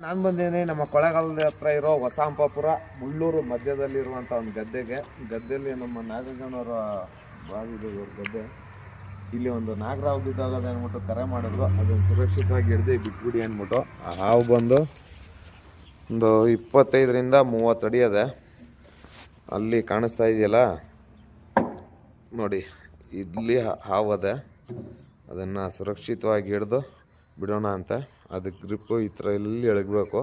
ನಾನು ಬಂದೇನೆ ನಮ್ಮ ಕೊಳ್ಳೇಗಾಲದ ಹತ್ರ ಇರೋ ಹೊಸಾಂಪಾಪುರ ಮುಳ್ಳೂರು ಮಧ್ಯದಲ್ಲಿರುವಂಥ ಒಂದು ಗದ್ದೆಯಲ್ಲಿ ನಮ್ಮ ನಾಗರಾಜನವರ ಬಾವಿದೆ ಇವ್ರ ಗದ್ದೆ. ಇಲ್ಲಿ ಒಂದು ನಾಗರಾವ್ ಬಿದ್ದೋಗೋದು ಅಂದ್ಬಿಟ್ಟು ಕರೆ ಮಾಡಿದ್ರು, ಅದನ್ನು ಸುರಕ್ಷಿತವಾಗಿ ಹಿಡ್ದು ಬಿಟ್ಬಿಡಿ ಅಂದ್ಬಿಟ್ಟು. ಆ ಹಾವು ಬಂದು ಒಂದು 25ರಿಂದ 30 ಅಡಿ ಅದೆ. ಅಲ್ಲಿ ಕಾಣಿಸ್ತಾ ಇದೆಯಲ್ಲ ನೋಡಿ, ಇಲ್ಲಿ ಹಾವು ಅದೆ. ಅದನ್ನು ಸುರಕ್ಷಿತವಾಗಿ ಹಿಡ್ದು ಬಿಡೋಣ ಅಂತ. ಅದಕ್ಕೆ ಗ್ರಿಪ್ಪು ಈ ಥರ ಇಲ್ಲಿ ಎಳಗಬೇಕು.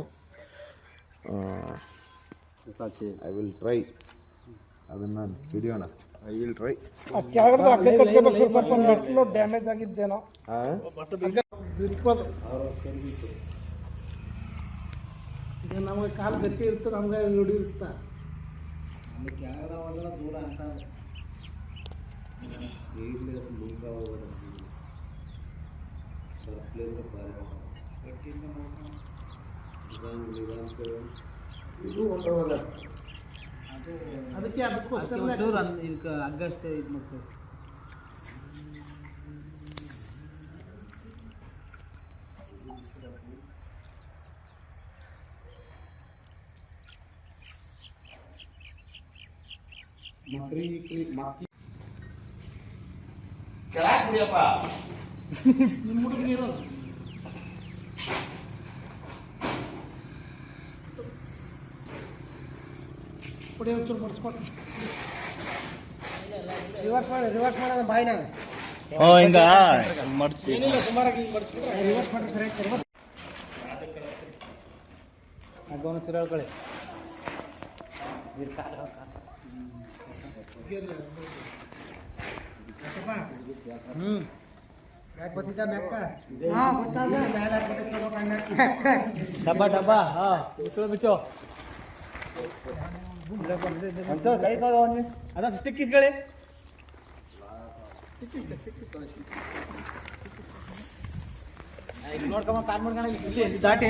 ಐ ವಿಲ್ ಟ್ರೈ, ಅದನ್ನು ಹಿಡಿಯೋಣ. I will try. ಡ್ಯಾಮೇಜ್ ಆಗಿದ್ದೇನೋ ನಮಗೆ ಕಾಲು ಗಟ್ಟಿ ಇರ್ತದೆ, ನಮ್ಗೆ ನೋಡಿ ಇರ್ತಾ ದೂರ ಅಂತ ಅದಕ್ಕೆ ಅದಕ್ಕೋಸ್ಕರ ಇದಕ್ಕೆ ಅಗ್ಗಷ್ಟ ಇದು ಮಾಡ್ತೀವಿ. ಕೆಳಗೆ ಬಿಡಿಯಪ್ಪ ನಿಮ್ಮ ಹುಡುಗಿ ಇರೋದು ಪುಡಿ ಒಂಚೂರು ಬಡಿಸ್ಕೊಟ್ಟು ರಿವರ್ಸ್ ಮಾಡೋದು ಬಾಯಿನಾಗ ಹಿಂಗ ಮಡ್ಚಿ ಸುಮಾರಾಗಿ ಬಡಿಸ್ಬಿಟ್ರೆ ರಿವರ್ಸ್ ಮಾಡಿ ಸರಿ ಆಯ್ತು. ಅದೊಂದು ತಿರುಗಳಿ ಯಾಕೆ ಗೊತ್ತಿದ್ದ ಮೆಕ್ಕ ಡಬ್ಬ ಬಿಚ್ಚೋ ಅದ ಸ್ಟಿಕ್ಕಿಸ್ಗಳೇ ನೋಡ್ಕೊಂಬ ಕಾರ್ ಮಾಡ್ಕೊಂಡು ಇಲ್ಲಿ ದಾಟಿ